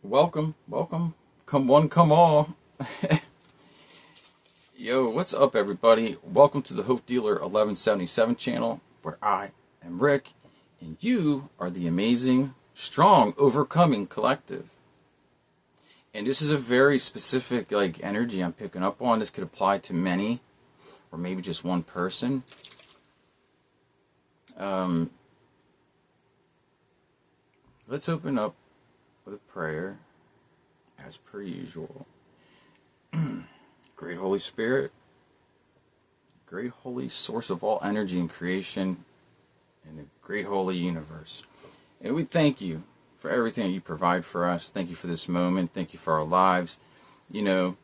Welcome, welcome. Come one, come all. Yo, what's up, everybody? Welcome to the Hope Dealer 1177 channel, where I am Rick, and you are the amazing, strong, overcoming collective. And this is a very specific, energy I'm picking up on. This could apply to many, or maybe just one person. Let's open up with a prayer, as per usual. Great Holy Spirit, great holy source of all energy and creation, and the great holy universe. And we thank you for everything that you provide for us. Thank you for this moment. Thank you for our lives. You know,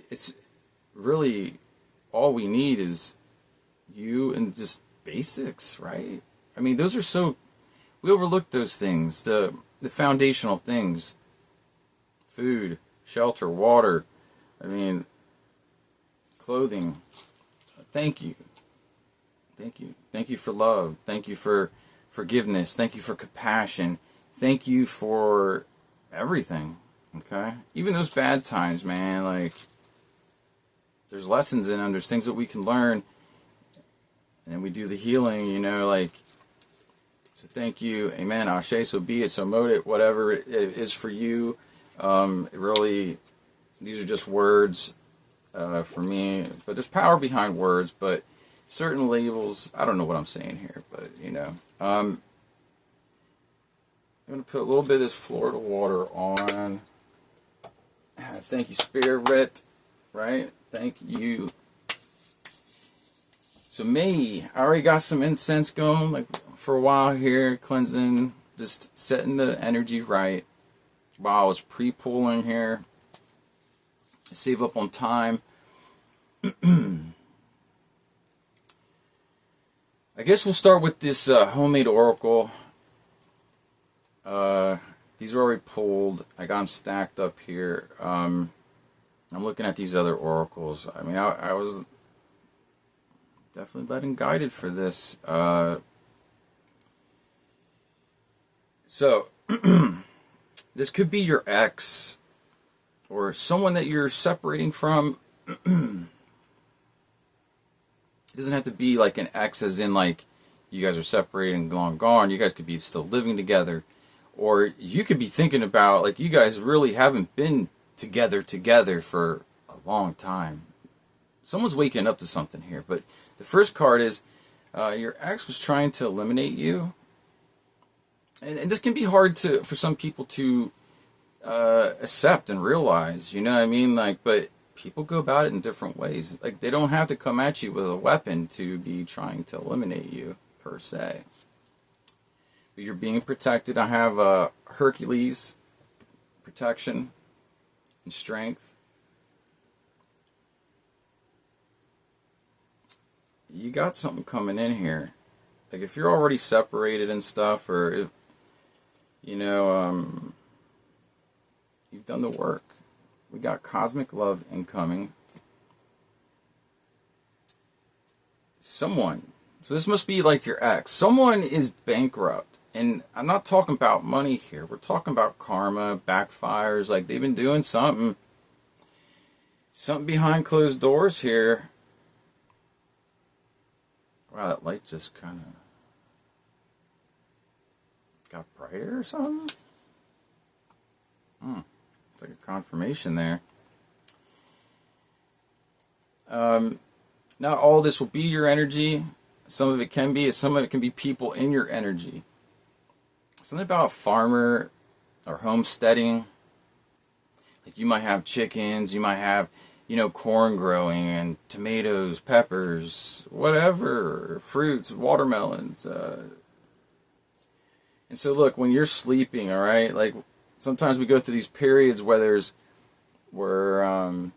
it's really all we need is you and just basics, right? I mean, those are so, we overlook those things, the foundational things. Food, shelter, water, clothing. Thank you. Thank you. Thank you for love. Thank you for forgiveness. Thank you for compassion. Thank you for everything. Okay? Even those bad times, man, there's lessons in them. There's things that we can learn. And we do the healing, so thank you. Amen. Ashe, so be it, so mote it, whatever it is for you. Really, these are just words for me, but there's power behind words, but certain labels, I don't know what I'm saying here, but I'm going to put a little bit of this Florida water on. Thank you, Spirit, right? Thank you. So I already got some incense going, for a while here, cleansing, just setting the energy right. While I was pre-pulling here, save up on time. I guess we'll start with this homemade oracle. These are already pulled. I got them stacked up here. I'm looking at these other oracles. I mean, I was definitely led and guided for this. So, this could be your ex or someone that you're separating from. It doesn't have to be like an ex as in you guys are separated and gone. You guys could be still living together. Or you could be thinking about you guys really haven't been together for a long time. Someone's waking up to something here. But the first card is your ex was trying to eliminate you. And this can be hard for some people to accept and realize, you know what I mean? But people go about it in different ways. They don't have to come at you with a weapon to be trying to eliminate you, per se. But you're being protected. I have Hercules, protection, and strength. You got something coming in here. If you're already separated and stuff, or if, you've done the work. We got cosmic love incoming. Someone, so this must be your ex. Someone is bankrupt. And I'm not talking about money here. We're talking about karma, backfires. They've been doing something behind closed doors here. Wow, that light just kind of got brighter or something? It's like a confirmation there. Not all this will be your energy. Some of it can be. Some of it can be people in your energy. Something about a farmer or homesteading. You might have chickens. You might have, corn growing and tomatoes, peppers, whatever, fruits, watermelons. And so look, when you're sleeping, all right, sometimes we go through these periods where we're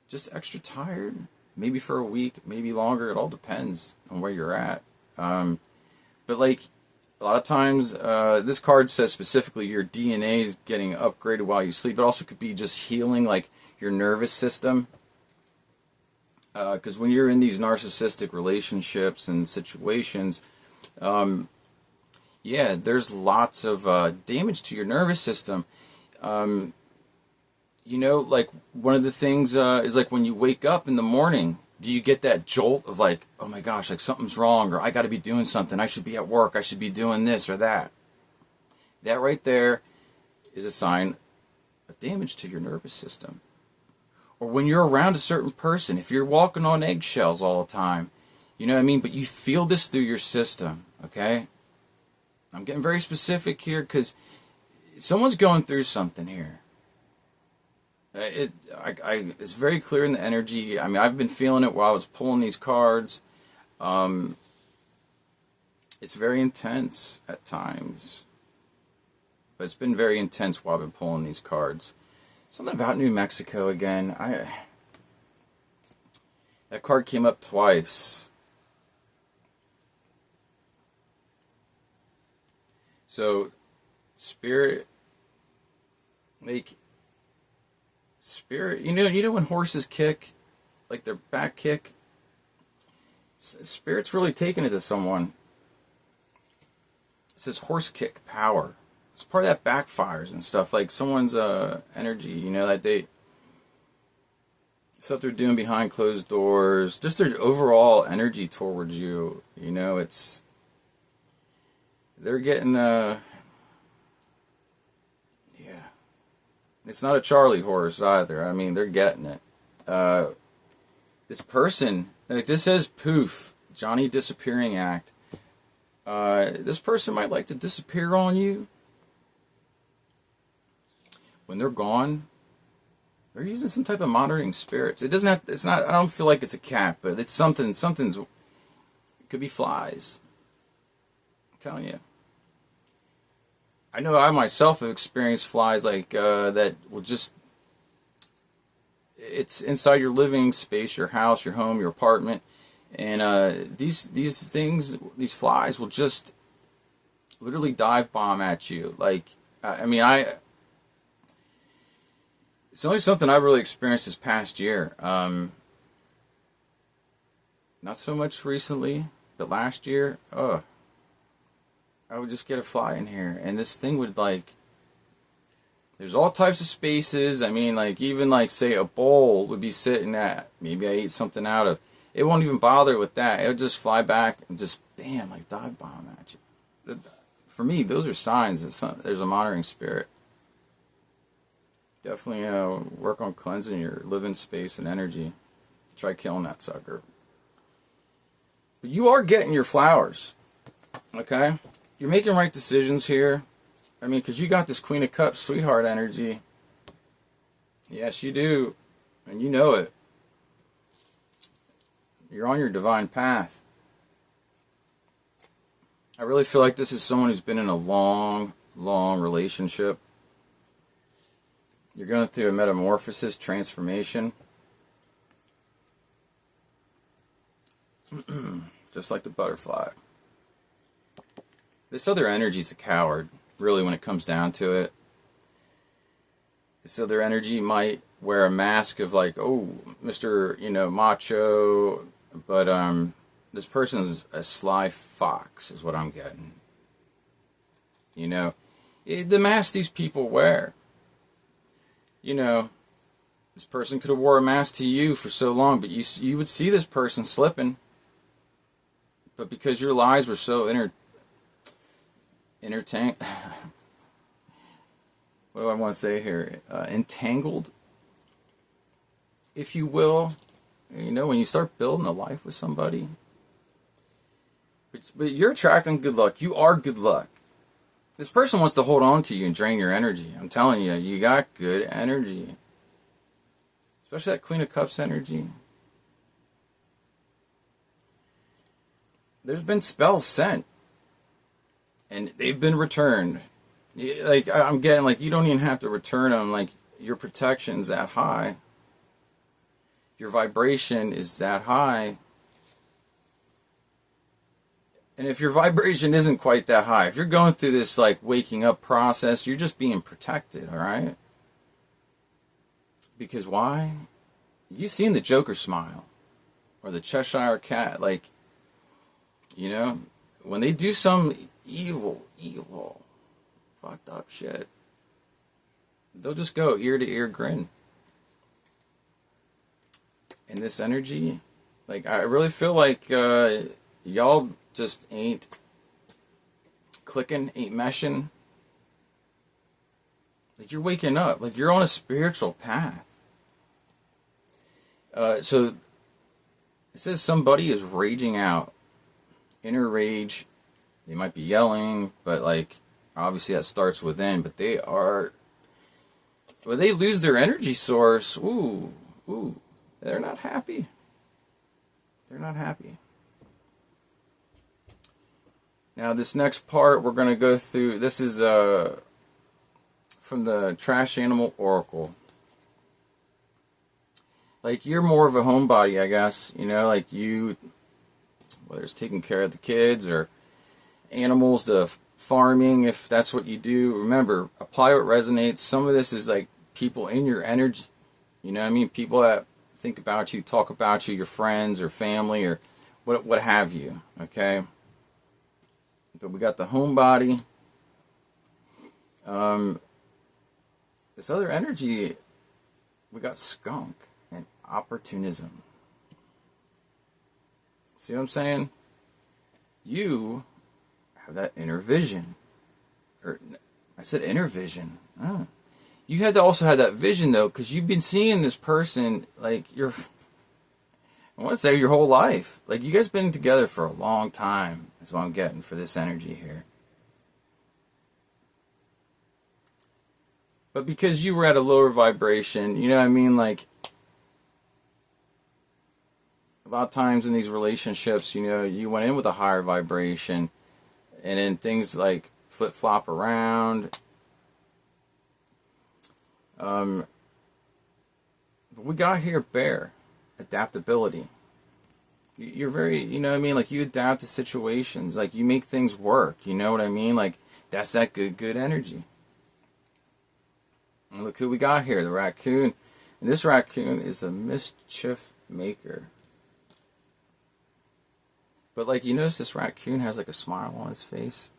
just extra tired, maybe for a week, maybe longer. It all depends on where you're at. But a lot of times, this card says specifically your DNA is getting upgraded while you sleep. It also could be just healing, your nervous system. Because when you're in these narcissistic relationships and situations, yeah, there's lots of damage to your nervous system. Like one of the things is like when you wake up in the morning, do you get that jolt of like, oh my gosh, like something's wrong, or I got to be doing something, I should be at work, I should be doing this or that. That right there is a sign of damage to your nervous system. Or when you're around a certain person, if you're walking on eggshells all the time, you know what I mean? But you feel this through your system, okay? I'm getting very specific here because someone's going through something here. It's very clear in the energy. I mean, I've been feeling it while I was pulling these cards. It's very intense at times. But it's been very intense while I've been pulling these cards. Something about New Mexico again. That card came up twice. So, spirit, you know when horses kick, like their back kick? Spirit's really taking it to someone. It says horse kick power. It's part of that backfires and stuff, like someone's energy, that stuff they're doing behind closed doors, just their overall energy towards you, they're getting, it's not a Charlie horse either. I mean, they're getting it. This person, like this says poof, Johnny Disappearing Act. This person might like to disappear on you. When they're gone, they're using some type of monitoring spirits. It doesn't have, it's not, I don't feel like it's a cat, but it's something's, it could be flies. I'm telling you. I know I myself have experienced flies like that will just, it's inside your living space, your house, your home, your apartment, and these things, these flies will just literally dive bomb at you. Like, it's only something I've really experienced this past year. Not so much recently, but last year, I would just get a fly in here, and this thing would, like, there's all types of spaces. I mean, like, even, like, say a bowl would be sitting at, maybe I ate something out of, it won't even bother with that. It would just fly back and just, bam, like, dive bomb at you. For me, those are signs that there's a monitoring spirit. Definitely work on cleansing your living space and energy. Try killing that sucker. But you are getting your flowers, okay? You're making right decisions here. I mean, because you got this Queen of Cups sweetheart energy. Yes, you do. And you know it. You're on your divine path. I really feel like this is someone who's been in a long, long relationship. You're going through a metamorphosis, transformation. Just like the butterfly. This other energy's a coward, really, when it comes down to it. This other energy might wear a mask of like, oh, Mr., macho, but this person's a sly fox, is what I'm getting. The mask these people wear. This person could have wore a mask to you for so long, but you would see this person slipping. But because your lies were so entangled, what do I want to say here? Entangled, if you will. When you start building a life with somebody. But you're attracting good luck. You are good luck. This person wants to hold on to you and drain your energy. I'm telling you, you got good energy. Especially that Queen of Cups energy. There's been spells sent. And they've been returned. Like, I'm getting, like, you don't even have to return them. Like, your protection's that high. Your vibration is that high. And if your vibration isn't quite that high, if you're going through this, like, waking up process, you're just being protected, all right? Because why? You've seen the Joker smile. Or the Cheshire Cat. Like, when they do some evil, fucked up shit, they'll just go ear to ear grin. And this energy, like, I really feel like y'all just ain't clicking, ain't meshing. Like, you're waking up. Like, you're on a spiritual path. So it says somebody is raging out. Inner rage. They might be yelling, but, like, obviously that starts within. But they are... When they lose their energy source, ooh, they're not happy. They're not happy. Now, this next part we're going to go through, this is from the Trash Animal Oracle. Like, you're more of a homebody, I guess. You know, like you, whether it's taking care of the kids or animals, the farming, if that's what you do. Remember, apply what resonates. Some of this is like people in your energy. You know what I mean? People that think about you, talk about you, your friends or family or what have you. Okay? But we got the homebody. This other energy, we got skunk and opportunism. See what I'm saying? You have that inner vision. Or, I said inner vision. Oh. You had to also have that vision, though, because you've been seeing this person, like, I want to say your whole life. Like, you guys been together for a long time. That's what I'm getting for this energy here. But because you were at a lower vibration, you know what I mean? Like, a lot of times in these relationships, you know, you went in with a higher vibration, and then things, like, flip-flop around. But we got here bear. Adaptability. You're very, you know what I mean? Like, you adapt to situations. Like, you make things work. You know what I mean? Like, that's that good energy. And look who we got here, the raccoon. And this raccoon is a mischief maker. But, like, you notice this raccoon has, like, a smile on his face?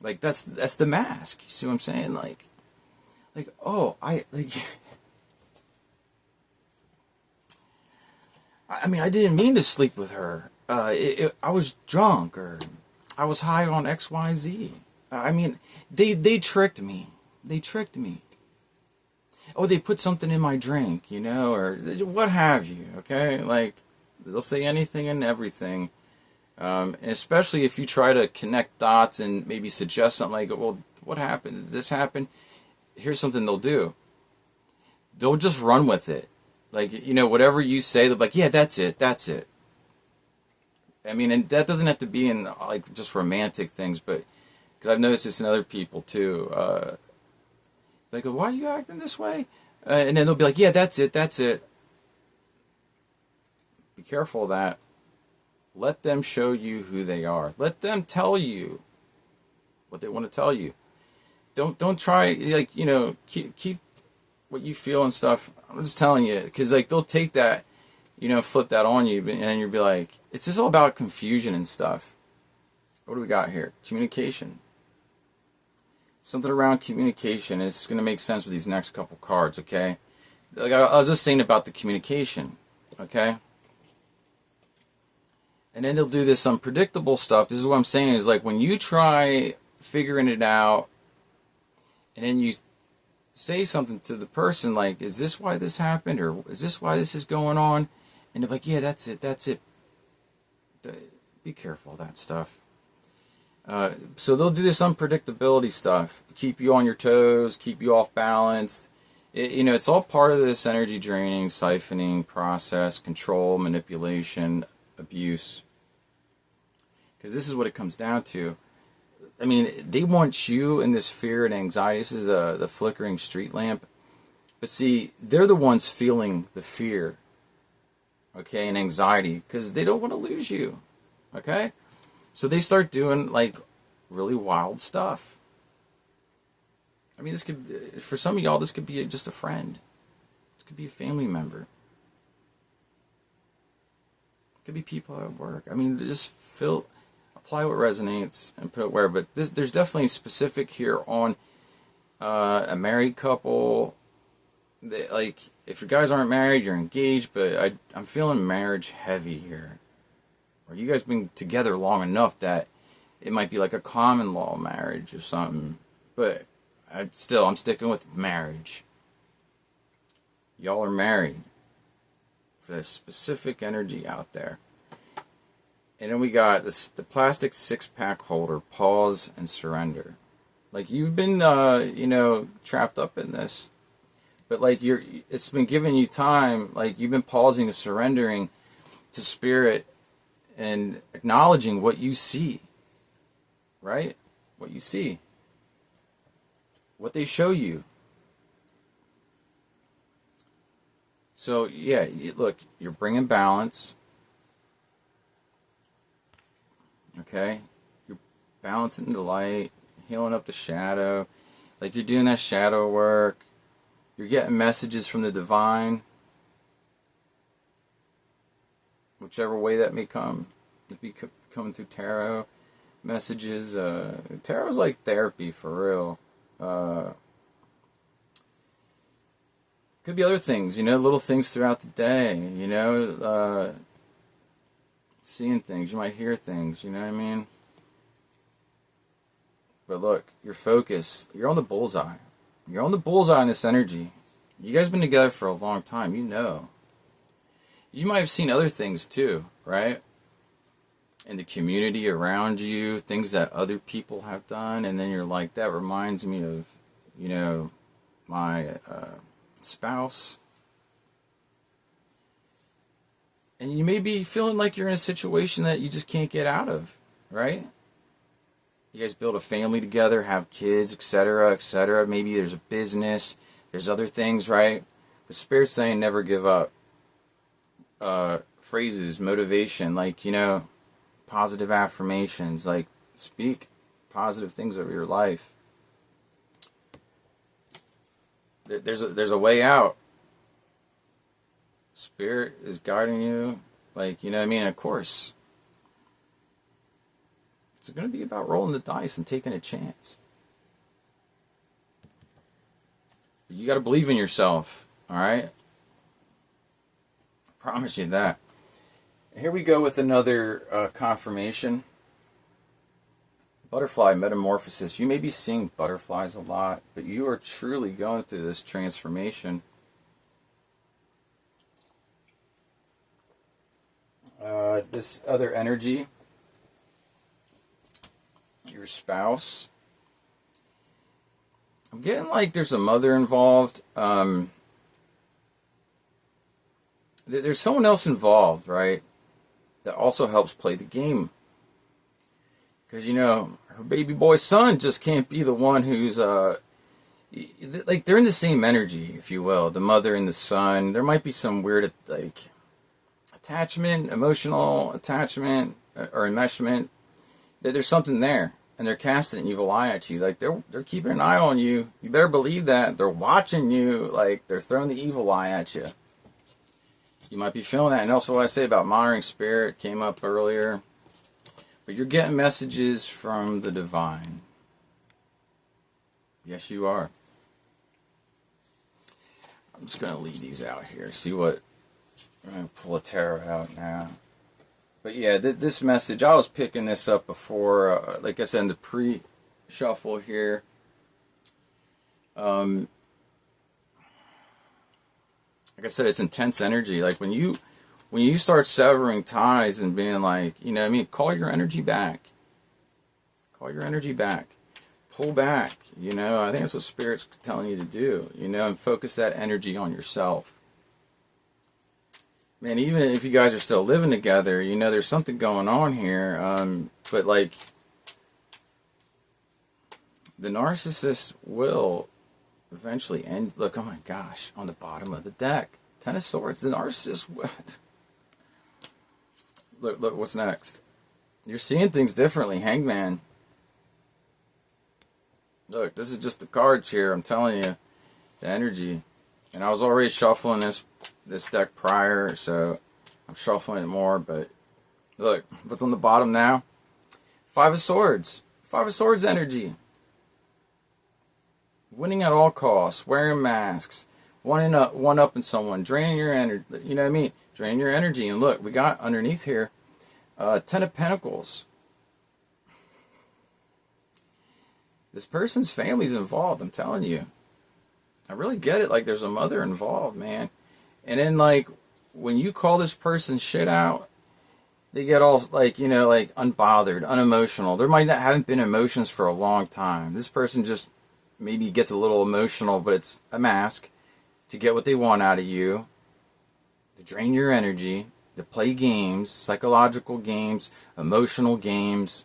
Like, that's the mask. You see what I'm saying? Like, oh, I mean, I didn't mean to sleep with her. I was drunk, or I was high on X, Y, Z. I mean, they tricked me. They tricked me. Oh, they put something in my drink, you know, or what have you, okay? Like, they'll say anything and everything. And especially if you try to connect dots and maybe suggest something like, well, what happened? Did this happen? Here's something they'll do. They'll just run with it. Like, you know, whatever you say, they'll be like, yeah, that's it. I mean, and that doesn't have to be in, like, just romantic things, but, because I've noticed this in other people, too. They go, why are you acting this way? And then they'll be like, yeah, that's it. Be careful of that. Let them show you who they are. Let them tell you what they want to tell you. Don't try, like, you know, keep what you feel and stuff. I'm just telling you, because, like, they'll take that, you know, flip that on you, and you'll be like, it's just all about confusion and stuff. What do we got here? Communication. Something around communication is going to make sense with these next couple cards, okay? Like, I was just saying about the communication, okay? And then they'll do this unpredictable stuff. This is what I'm saying, is like, when you try figuring it out, and then you say something to the person like, is this why this happened, or is this why this is going on? And they're like, yeah, that's it. Be careful of that stuff. So they'll do this unpredictability stuff to keep you on your toes, keep you off balanced. You know, it's all part of this energy draining, siphoning process, control, manipulation, abuse. Because this is what it comes down to. I mean, they want you in this fear and anxiety. This is the flickering street lamp. But see, they're the ones feeling the fear, okay, and anxiety, because they don't want to lose you, okay? So they start doing, like, really wild stuff. I mean, this could, for some of y'all, this could be just a friend. This could be a family member. It could be people at work. I mean, just apply what resonates and put it where. But there's definitely specific here on a married couple. Like, if you guys aren't married, you're engaged, but I'm feeling marriage heavy here. Or you guys been together long enough that it might be like a common law marriage or something. But I'm sticking with marriage. Y'all are married. For this specific energy out there. And then we got the plastic 6-pack holder, pause and surrender. Like, you've been, trapped up in this. But like, it's been giving you time. Like, you've been pausing and surrendering to spirit and acknowledging what you see. Right? What you see. What they show you. So, yeah, look, you're bringing balance. Okay? You're balancing the light, healing up the shadow. Like, you're doing that shadow work. You're getting messages from the divine. Whichever way that may come. It be coming through tarot messages. Tarot's like therapy, for real. Could be other things, little things throughout the day, seeing things. You might hear things, you know what I mean? But look, you're focused. You're on the bullseye. You're on the bullseye in this energy. You guys have been together for a long time, you know. You might have seen other things too, right? In the community around you, things that other people have done, and then you're like, that reminds me of, my spouse. And you may be feeling like you're in a situation that you just can't get out of, right? You guys build a family together, have kids, etc., etc. Maybe there's a business, there's other things, right? But Spirit's saying never give up. Phrases, motivation, like, positive affirmations, like, speak positive things over your life. There's a way out. Spirit is guiding you, like, of course. It's going to be about rolling the dice and taking a chance. But you got to believe in yourself, all right? I promise you that. Here we go with another confirmation. Butterfly metamorphosis. You may be seeing butterflies a lot, but you are truly going through this transformation. This other energy, your spouse. I'm getting like there's a mother involved. There's someone else involved, right? That also helps play the game. Because, her baby boy son just can't be the one who's, like, they're in the same energy, if you will. The mother and the son. There might be some weird, like, attachment, emotional attachment, or enmeshment. There's something there. And they're casting an evil eye at you. Like, they're keeping an eye on you. You better believe that. They're watching you. Like, they're throwing the evil eye at you. You might be feeling that. And also what I say about monitoring spirit came up earlier. But you're getting messages from the divine. Yes, you are. I'm just going to leave these out here. See what... I'm going to pull a tarot out now. But yeah, this message, I was picking this up before, like I said, in the pre-shuffle here. Like I said, it's intense energy. Like when you start severing ties and being like, call your energy back. Call your energy back. Pull back, I think that's what Spirit's telling you to do, and focus that energy on yourself. Man, even if you guys are still living together, there's something going on here. But like, the narcissist will eventually end. Look, oh my gosh, on the bottom of the deck. Ten of Swords, the narcissist. Look, what's next? You're seeing things differently, Hangman. Look, this is just the cards here. I'm telling you, the energy. And I was already shuffling this deck prior, so I'm shuffling it more. But look, what's on the bottom now? Five of Swords. Five of Swords energy. winning at all costs, wearing masks, one up in someone, draining your energy. You know what I mean? Draining your energy. And look, we got underneath here, Ten of Pentacles. This person's family's involved. I'm telling you. I really get it. Like, there's a mother involved, man. And then, like, when you call this person shit out, they get all, like, you know, like, unbothered, unemotional. There might not haven't been emotions for a long time. This person just maybe gets a little emotional, but it's a mask to get what they want out of you, to drain your energy, to play games, psychological games, emotional games.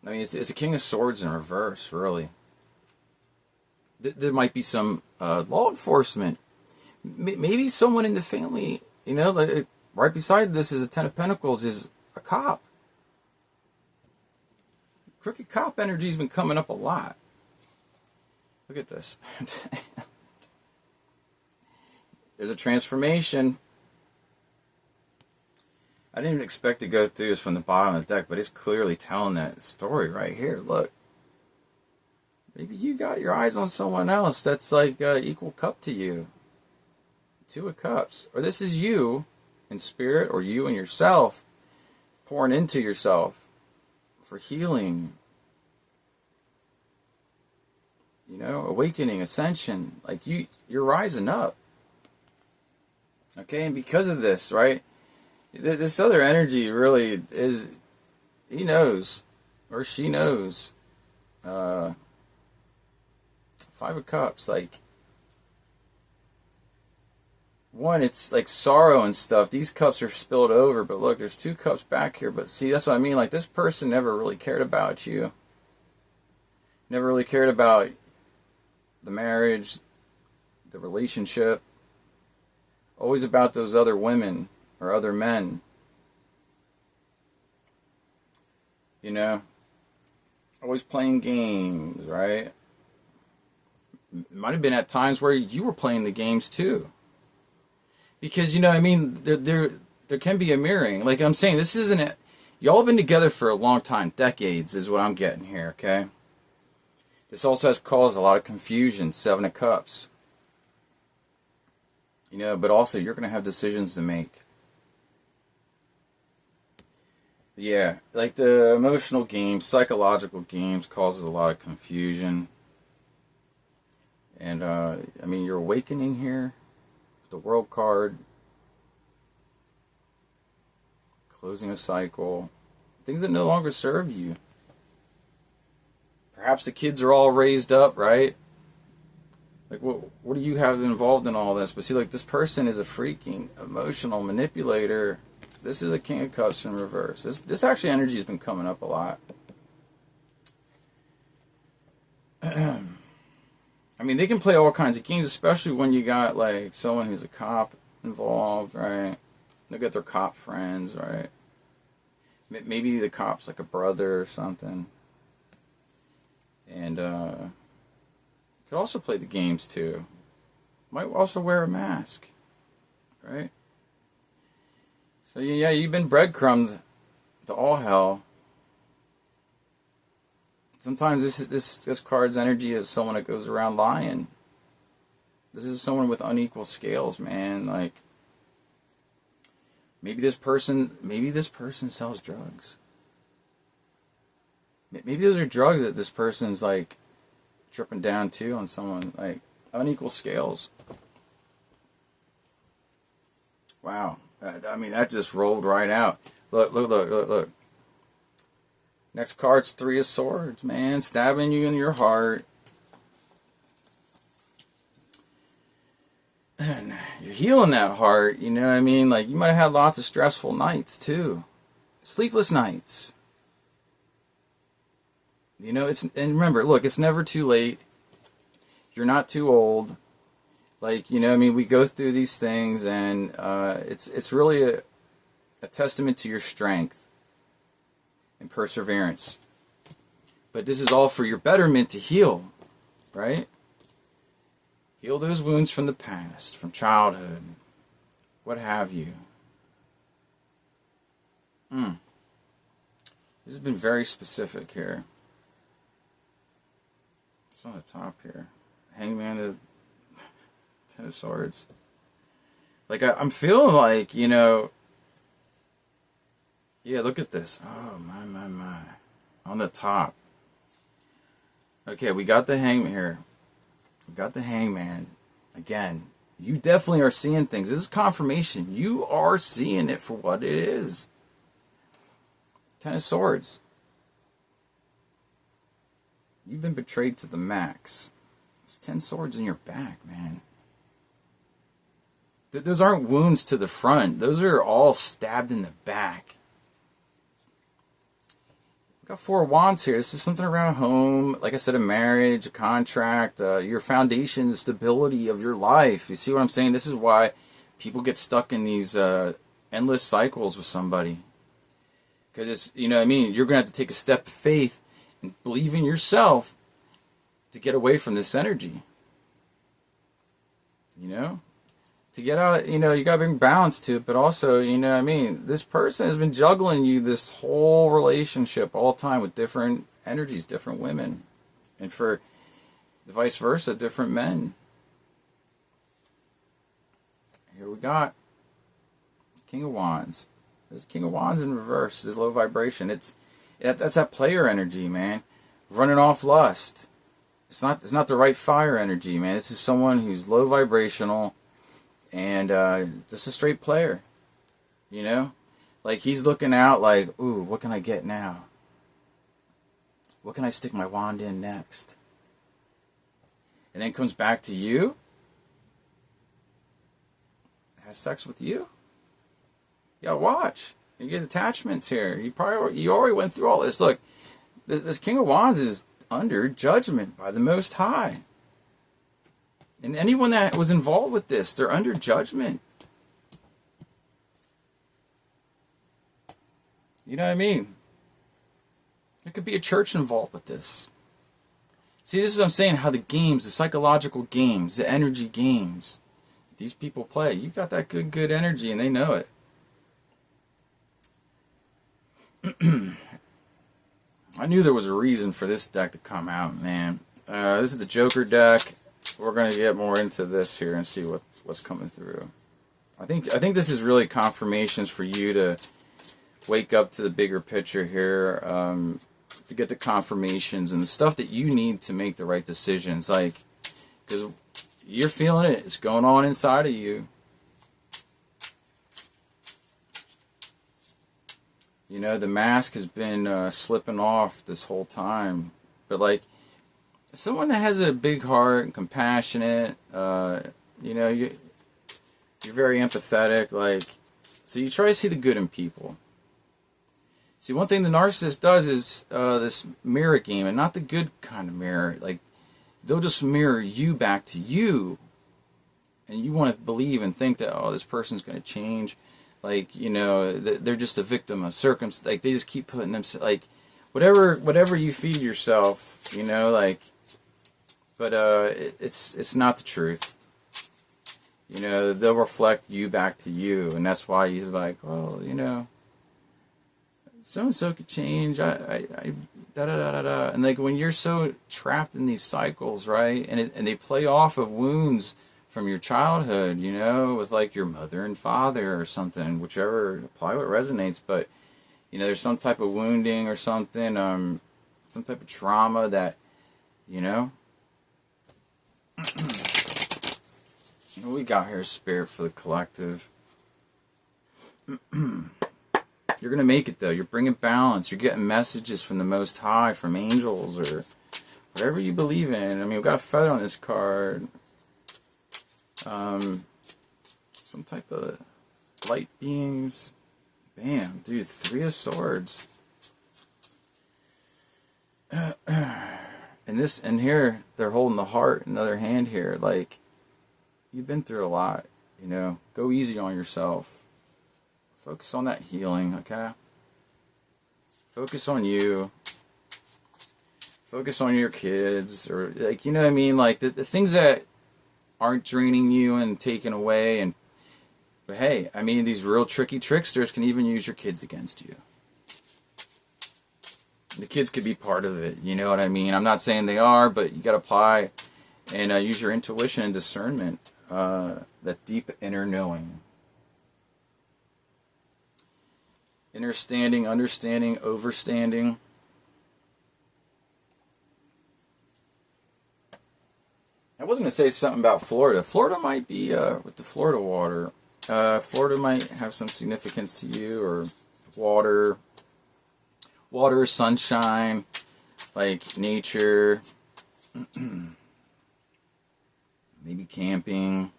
I mean, it's a King of Swords in reverse, really. There might be some law enforcement. Maybe someone in the family, you know, like, right beside this is a Ten of Pentacles, is a cop. Crooked cop energy has been coming up a lot. Look at this. There's a transformation. I didn't even expect to go through this from the bottom of the deck, but it's clearly telling that story right here. Look. Maybe you got your eyes on someone else that's like equal cup to you. Two of Cups. Or this is you in spirit, or you and yourself pouring into yourself for healing. You know, awakening, ascension. Like you're rising up. Okay, and because of this, right? This other energy really is, he knows, or she knows. Five of Cups, like, one, it's like sorrow and stuff. These cups are spilled over, but look, there's two cups back here. But see, that's what I mean. Like, this person never really cared about you. Never really cared about the marriage, the relationship. Always about those other women or other men. You know? Always playing games, right? It might have been at times where you were playing the games too. Because, you know, I mean, there can be a mirroring. Like I'm saying, this isn't it. Y'all have been together for a long time. Decades is what I'm getting here, okay? This also has caused a lot of confusion. Seven of Cups. You know, but also you're going to have decisions to make. Yeah, like the emotional games, psychological games causes a lot of confusion. And, I mean, you're awakening here. The World card. Closing a cycle. Things that no longer serve you. Perhaps the kids are all raised up, right? Like, what do you have involved in all this? But see, like, this person is a freaking emotional manipulator. This is a King of Cups in reverse. This actually energy has been coming up a lot. I mean, they can play all kinds of games, especially when you got, like, someone who's a cop involved, right? They got their cop friends, right? Maybe the cop's like a brother or something. And, could also play the games, too. Might also wear a mask, right? So, yeah, you've been breadcrumbed to all hell. Sometimes this card's energy is someone that goes around lying. This is someone with unequal scales, man. Like, maybe this person sells drugs. Maybe those are drugs that this person's like tripping down too on someone. Like, unequal scales. Wow. I mean, that just rolled right out. Look. Next card's Three of Swords, man. Stabbing you in your heart. And you're healing that heart, you know what I mean? Like, you might have had lots of stressful nights, too. Sleepless nights. You know, and remember, look, it's never too late. You're not too old. Like, you know, I mean, we go through these things, and it's really a testament to your strength and perseverance. But this is all for your betterment to heal, right? Heal those wounds from the past, from childhood, what have you. This has been very specific here. on the top here? Hangman, the Ten of Swords. Like, I'm feeling like, you know... Yeah, look at this. Oh, my. On the top. Okay, we got the Hangman here. We got the Hangman. Again, you definitely are seeing things. This is confirmation. You are seeing it for what it is. Ten of Swords. You've been betrayed to the max. It's 10 swords in your back, man. Those aren't wounds to the front. Those are all stabbed in the back. We've got 4 wands here. This is something around home. Like I said, a marriage, a contract, your foundation, the stability of your life. You see what I'm saying? This is why people get stuck in these endless cycles with somebody. Because it's, you know what I mean? You're going to have to take a step of faith and believe in yourself to get away from this energy. You know? To get out, you know, you gotta bring balance to it, but also, you know what I mean, this person has been juggling you this whole relationship all the time with different energies, different women. And for the vice versa, different men. Here we got King of Wands. This King of Wands in reverse is low vibration. That's that player energy, man. Running off lust. It's not the right fire energy, man. This is someone who's low vibrational. And just a straight player, you know? Like, he's looking out like, ooh, what can I get now? What can I stick my wand in next? And then comes back to you, has sex with you. Yeah, watch. You get attachments here. You already went through all this. Look, this King of Wands is under judgment by the Most High. And anyone that was involved with this, they're under judgment. You know what I mean? There could be a church involved with this. See, this is what I'm saying, how the games, the psychological games, the energy games, these people play. You got that good energy, and they know it. I knew there was a reason for this deck to come out, man. This is the Joker deck. We're going to get more into this here and see what's coming through. I think this is really confirmations for you to wake up to the bigger picture here, to get the confirmations and the stuff that you need to make the right decisions. Like, because you're feeling it. It's going on inside of you. You know, the mask has been slipping off this whole time. But, like, someone that has a big heart and compassionate, you know, you're very empathetic, like, so you try to see the good in people. See, one thing the narcissist does is this mirror game, and not the good kind of mirror. Like, they'll just mirror you back to you, and you want to believe and think that, oh, this person's going to change. Like, you know, they're just a victim of circumstance. Like, they just keep putting them, like, whatever you feed yourself, you know, like. But it's not the truth. You know, they'll reflect you back to you, and that's why he's like, well, you know, so and so could change. Da da da da. And like, when you're so trapped in these cycles, right? And they play off of wounds from your childhood, you know, with like your mother and father or something, whichever, apply what resonates. But you know, there's some type of wounding or something, some type of trauma that, you know. What we got here is spirit for the collective. You're going to make it, though. You're bringing balance. You're getting messages from the Most High, from angels, or whatever you believe in. I mean, we've got a feather on this card. Some type of light beings. Bam, dude, 3 of Swords. And here, they're holding the heart in the other hand here. Like, you've been through a lot, you know. Go easy on yourself. Focus on that healing, okay? Focus on you. Focus on your kids. Or, like, you know what I mean? Like, the things that aren't draining you and taking away. But hey, I mean, these real tricky tricksters can even use your kids against you. The kids could be part of it. You know what I mean? I'm not saying they are, but you got to apply and use your intuition and discernment, that deep inner knowing. Understanding, overstanding. I was going to say something about Florida. Florida might be, with the Florida water, Florida might have some significance to you, or water, sunshine, like nature, maybe camping,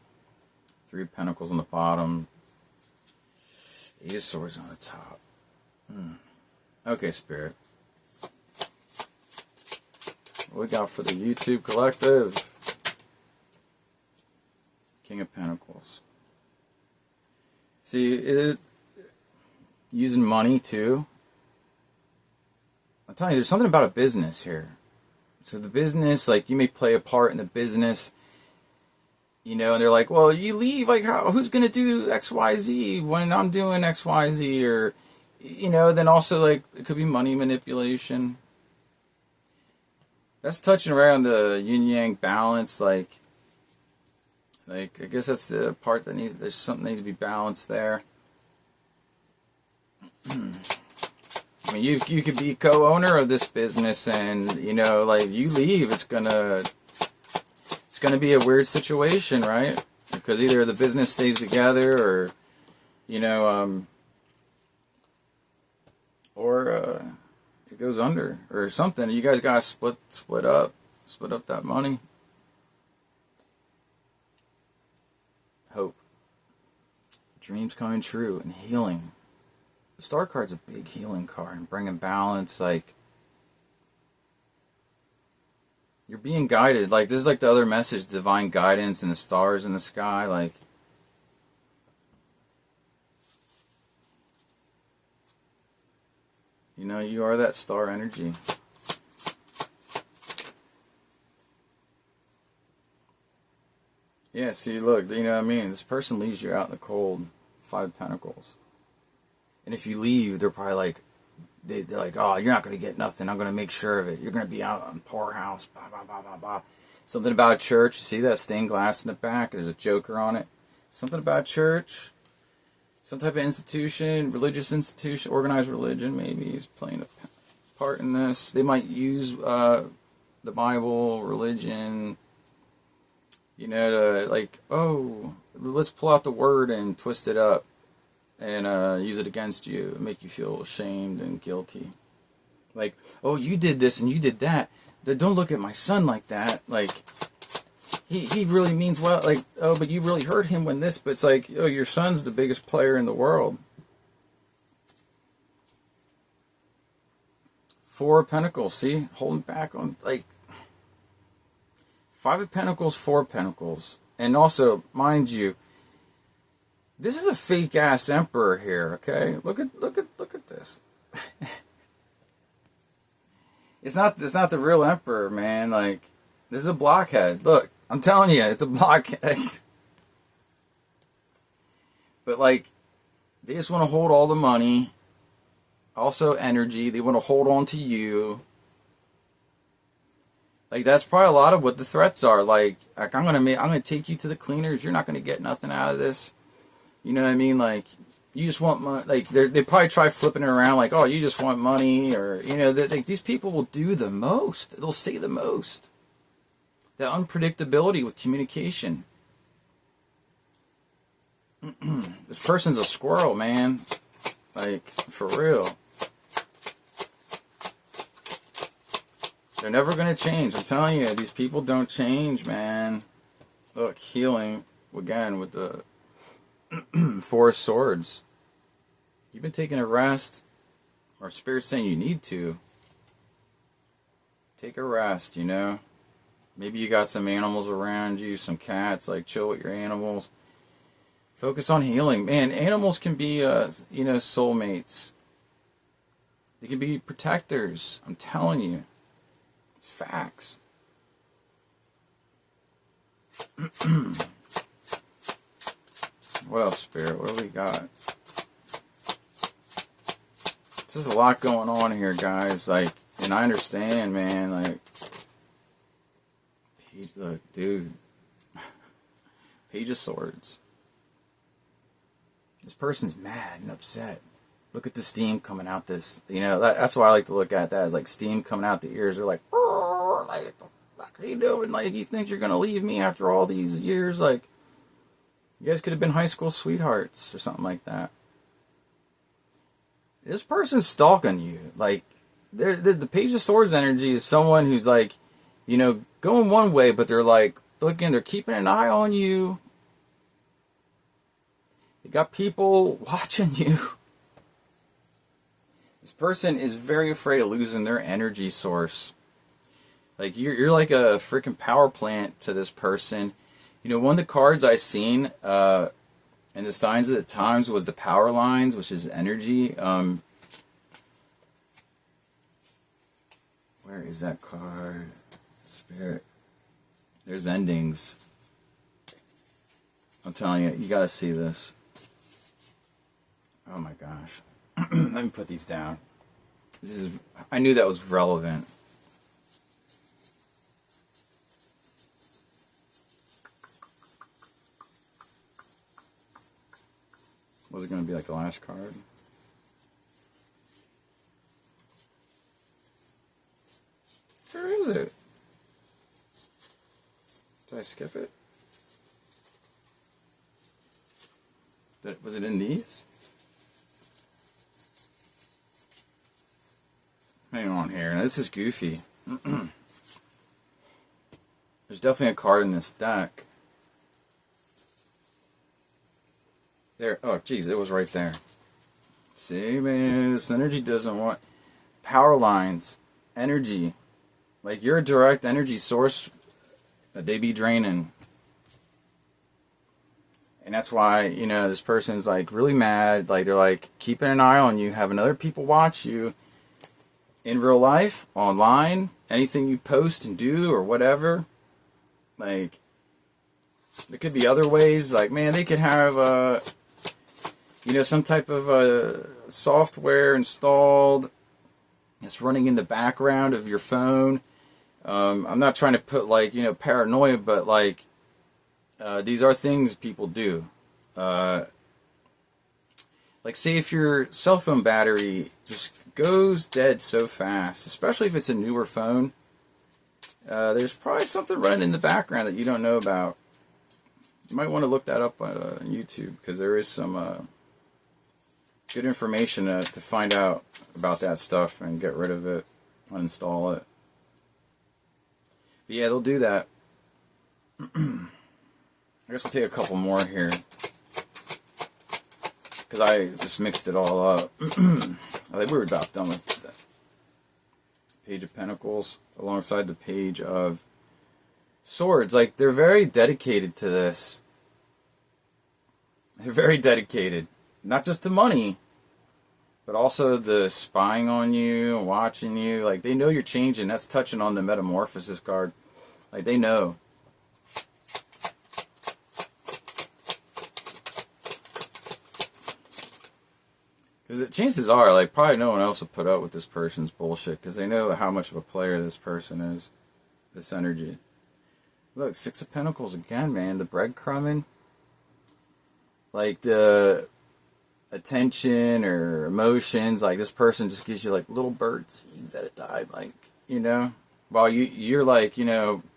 Three of Pentacles on the bottom, Eight of Swords on the top. Okay, Spirit. What we got for the YouTube collective? King of Pentacles. See, using money too. I'm telling you, there's something about a business here. So the business, like, you may play a part in the business, you know, and they're like, well, you leave, like, who's going to do X, Y, Z when I'm doing X, Y, Z? Or, you know, then also, like, it could be money manipulation. That's touching around the yin-yang balance, like, I guess that's the part that there's something that needs to be balanced there. I mean, you could be co-owner of this business, and, you know, like, you leave, it's gonna be a weird situation, right? Because either the business stays together, or, you know, or it goes under, or something. You guys gotta split up that money. Hope, dreams coming true, and healing. The Star card's a big healing card, and bringing balance. Like, you're being guided. Like, this is like the other message, divine guidance, and the stars in the sky. Like, you know, you are that star energy. Yeah, see, look, you know what I mean? This person leaves you out in the cold. Five of Pentacles. And if you leave, they're probably like, they're like, oh, you're not going to get nothing. I'm going to make sure of it. You're going to be out on poorhouse. Blah, blah, blah, blah, blah. Something about church. You see that stained glass in the back? There's a joker on it. Something about church. Some type of institution, religious institution, organized religion maybe is playing a part in this. They might use the Bible, religion, you know, to, like, oh, let's pull out the word and twist it up and use it against you and make you feel ashamed and guilty. Like, oh, you did this and you did that. Don't look at my son like that. Like, he really means well. Like, oh, but you really hurt him when this. But it's like, oh, your son's the biggest player in the world. Four of Pentacles, see? Holding back on, like, Five of Pentacles, Four of Pentacles. And also, mind you, this is a fake ass emperor here, okay? Look at this. It's not the real emperor, man. Like, this is a blockhead. Look, I'm telling you, it's a blockhead. But, like, they just want to hold all the money. Also energy. They want to hold on to you. Like, that's probably a lot of what the threats are. Like I'm gonna take you to the cleaners. You're not gonna get nothing out of this. You know what I mean? Like, you just want money. Like, they probably try flipping it around. Like, oh, you just want money, or, you know, like, these people will do the most. They'll say the most. The unpredictability with communication. This person's a squirrel, man. Like, for real. They're never going to change. I'm telling you, these people don't change, man. Look, healing, again, with the Four of Swords. You've been taking a rest, or Spirit's saying you need to. Take a rest, you know. Maybe you got some animals around you, some cats, like, chill with your animals. Focus on healing. Man, animals can be, you know, soulmates. They can be protectors. I'm telling you. It's facts. What else, Spirit? What do we got? There's a lot going on here, guys. Like, And I understand, man, like, look, dude, Page of Swords. This person's mad and upset. Look at the steam coming out this, that's why I like to look at that, as like steam coming out the ears. They're like, what the fuck are you doing? Like, you think you're going to leave me after all these years? Like, you guys could have been high school sweethearts or something like that. This person's stalking you. Like, the Page of Swords energy is someone who's like, going one way, but they're like, they're keeping an eye on you. You got people watching you. This person is very afraid of losing their energy source. Like, you're like a freaking power plant to this person. One of the cards I seen and the signs of the times was the power lines, which is energy. Where is that card? Spirit. There's endings. I'm telling you, you gotta see this. Oh my gosh. Let me put these down. I knew that was relevant. Was it going to be like the last card? Where is it? Did I skip it? Was it in these? Hang on here. Now, this is goofy. There's definitely a card in this deck. There. Oh, geez, it was right there. See, man, this energy doesn't want power lines, energy. Like, you're a direct energy source that they be draining. And that's why, this person's like really mad. Like, they're like keeping an eye on you, having other people watch you in real life, online, anything you post and do or whatever. Like, there could be other ways. Like, man, they could have, some type of software installed that's running in the background of your phone. I'm not trying to put, like, paranoia, but, like, these are things people do. Like, say if your cell phone battery just goes dead so fast, especially if it's a newer phone, there's probably something running in the background that you don't know about. You might want to look that up on YouTube, because there is some good information to find out about that stuff and get rid of it, uninstall it. But yeah, they'll do that. I guess we'll take a couple more here, because I just mixed it all up. I think we were about done with the Page of Pentacles alongside the Page of Swords. Like, they're very dedicated to this. They're very dedicated. Not just to money, but also the spying on you, watching you. Like, they know you're changing. That's touching on the Metamorphosis card. Like, they know. Because the chances are, like, probably no one else will put up with this person's bullshit, because they know how much of a player this person is. This energy. Look, Six of Pentacles again, man. The breadcrumbing. Like, the attention or emotions. Like, this person just gives you, like, little bird seeds at a time. Like, while you're, like,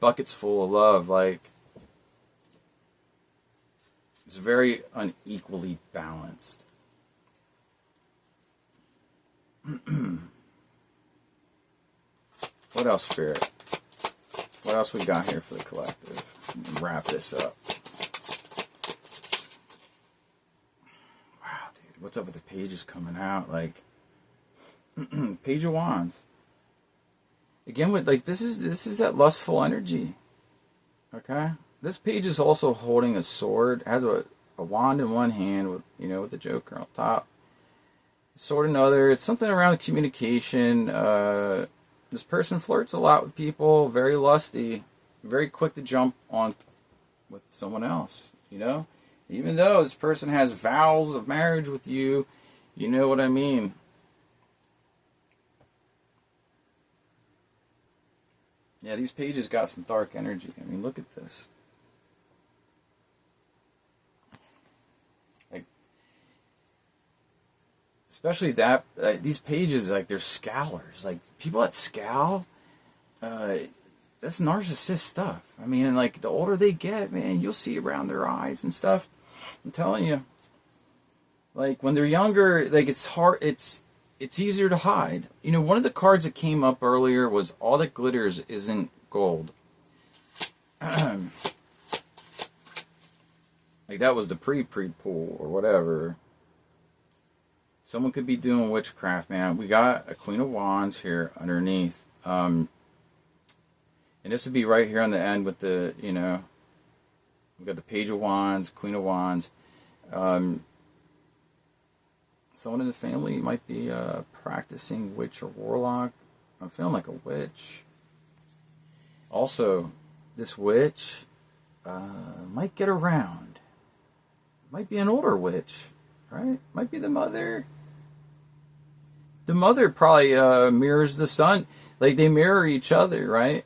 buckets full of love. Like, it's very unequally balanced. What else, Spirit? What else we got here for the collective? Wrap this up. Wow, dude. What's up with the pages coming out? Like, Page of Wands. Again, with, like, this is that lustful energy. Okay? This page is also holding a sword. It has a wand in one hand with, with the Joker on top. Sword in another. It's something around communication. This person flirts a lot with people. Very lusty. Very quick to jump on with someone else. Even though this person has vows of marriage with you. You know what I mean. Yeah, these pages got some dark energy. I mean, look at this. Like, especially that these pages, like they're scowlers. Like people that scowl, that's narcissist stuff. I mean, and like the older they get, man, you'll see around their eyes and stuff. I'm telling you, like when they're younger, like it's hard. It's easier to hide. You know, one of the cards that came up earlier was all that glitters isn't gold. Like that was the pre-pull or whatever. Someone could be doing witchcraft, man. We got a Queen of Wands here underneath. And this would be right here on the end with the, you know, we've got the Page of Wands, Queen of Wands. Someone in the family might be practicing witch or warlock. I'm feeling like a witch. Also, this witch might get around. Might be an older witch, right? Might be the mother. The mother probably mirrors the son. Like they mirror each other, right?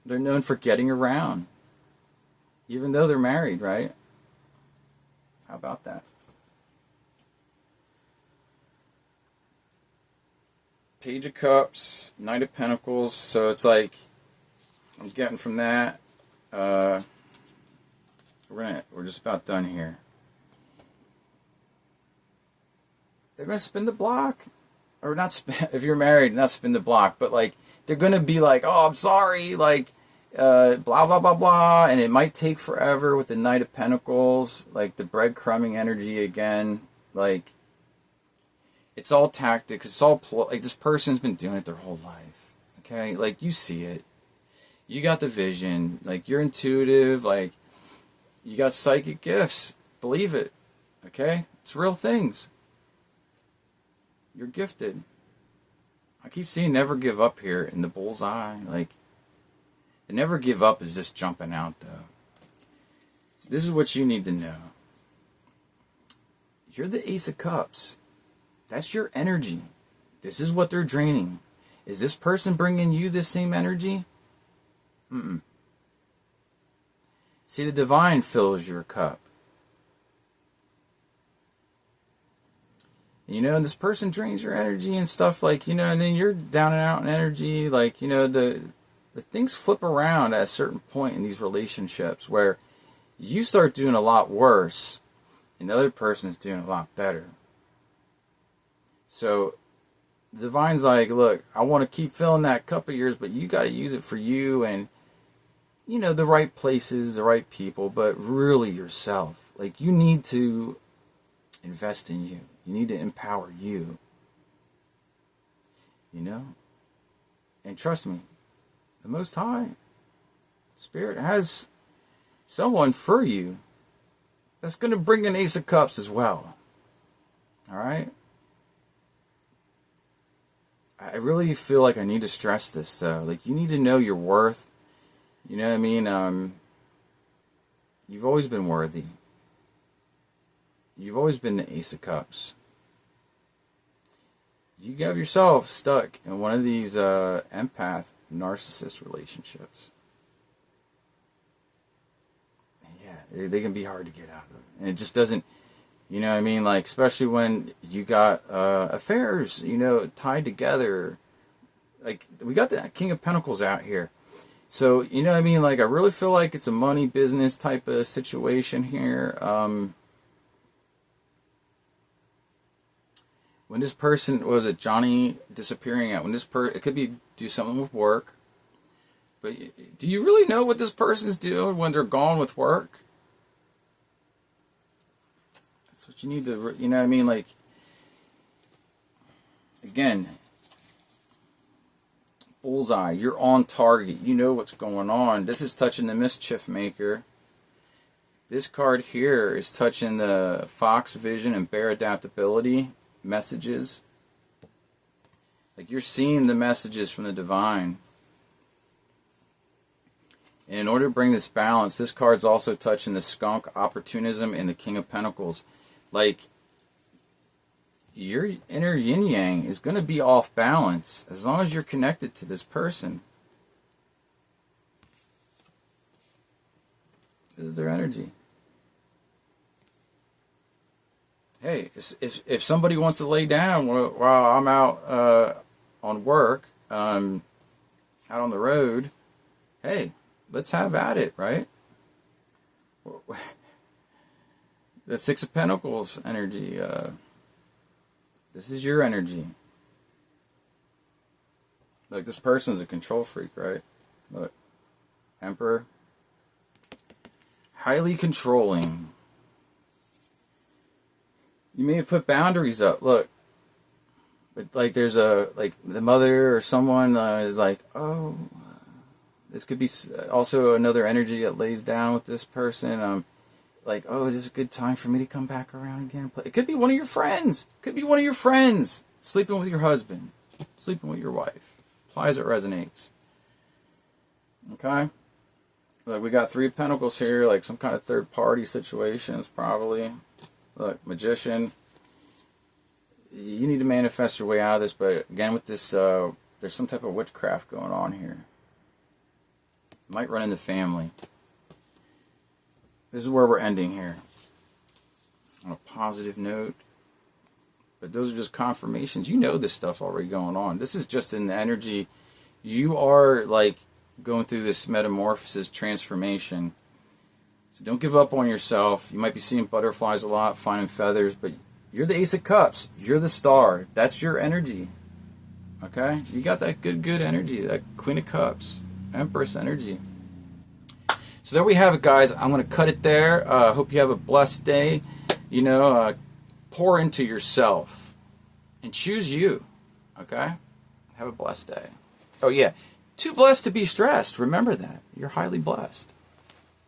They're known for getting around. Even though they're married, right? How about that? Page of Cups, Knight of Pentacles. So it's like I'm getting from that. We're just about done here. They're gonna spin the block, or not spin. If you're married, not spin the block, but like they're gonna be like, "Oh, I'm sorry," like blah blah blah blah, and it might take forever with the Knight of Pentacles, like the breadcrumbing energy again, like. It's all tactics. It's all like this person's been doing it their whole life. Okay, like you see it, you got the vision. Like you're intuitive. Like you got psychic gifts. Believe it. Okay, it's real things. You're gifted. I keep seeing never give up here in the bullseye. Like the never give up is just jumping out though. This is what you need to know. You're the Ace of Cups. That's your energy. This is what they're draining. Is this person bringing you the same energy? Mm-mm. See, the divine fills your cup. You know, and this person drains your energy and stuff like, you know, and then you're down and out in energy. Like, you know, the things flip around at a certain point in these relationships where you start doing a lot worse and the other person's doing a lot better. So the divine's like, look, I want to keep filling that cup of yours, but you got to use it for you and, you know, the right places, the right people, but really yourself. Like you need to invest in you. You need to empower you. You know? And trust me, the Most High Spirit has someone for you that's going to bring an Ace of Cups as well. All right? I really feel like I need to stress this though. Like you need to know your worth. You know what I mean? You've always been worthy. You've always been the Ace of Cups. You got yourself stuck in one of these empath narcissist relationships. And yeah, they can be hard to get out of. And it just doesn't. You know what I mean? Like, especially when you got affairs, you know, tied together. Like, we got the King of Pentacles out here. So, you know what I mean? Like, I really feel like it's a money business type of situation here. When this person, was it Johnny disappearing at? When this it could be do something with work. But do you really know what this person's doing when they're gone with work? That's what you need to, you know what I mean? Like, again, bullseye, you're on target. You know what's going on. This is touching the mischief maker. This card here is touching the fox vision and bear adaptability messages. Like you're seeing the messages from the divine. And in order to bring this balance, this card's also touching the skunk, opportunism, and the King of Pentacles. Like, your inner yin-yang is going to be off balance as long as you're connected to this person. This is their energy. Hey, if somebody wants to lay down while I'm out on work, out on the road, hey, let's have at it, right? The Six of Pentacles energy. This is your energy. Look, this person's a control freak, right? Look, Emperor. Highly controlling. You may have put boundaries up. Look, but like there's like the mother or someone is like, oh, this could be also another energy that lays down with this person. Like, oh, is this a good time for me to come back around again and play? It could be one of your friends. Could be one of your friends sleeping with your husband, sleeping with your wife. Apply as it resonates. Okay. Look, we got Three of Pentacles here, like some kind of third party situations, probably. Look, Magician. You need to manifest your way out of this, but again, with this, there's some type of witchcraft going on here. Might run in the family. This is where we're ending here. On a positive note. But those are just confirmations. You know this stuff already going on. This is just in the energy. You are like going through this metamorphosis, transformation. So don't give up on yourself. You might be seeing butterflies a lot, finding feathers, but you're the Ace of Cups. You're the star. That's your energy. Okay? You got that good energy, that Queen of Cups, Empress energy. So there we have it, guys. I'm going to cut it there. Hope you have a blessed day. You know, pour into yourself and choose you. Okay? Have a blessed day. Oh, yeah. Too blessed to be stressed. Remember that. You're highly blessed.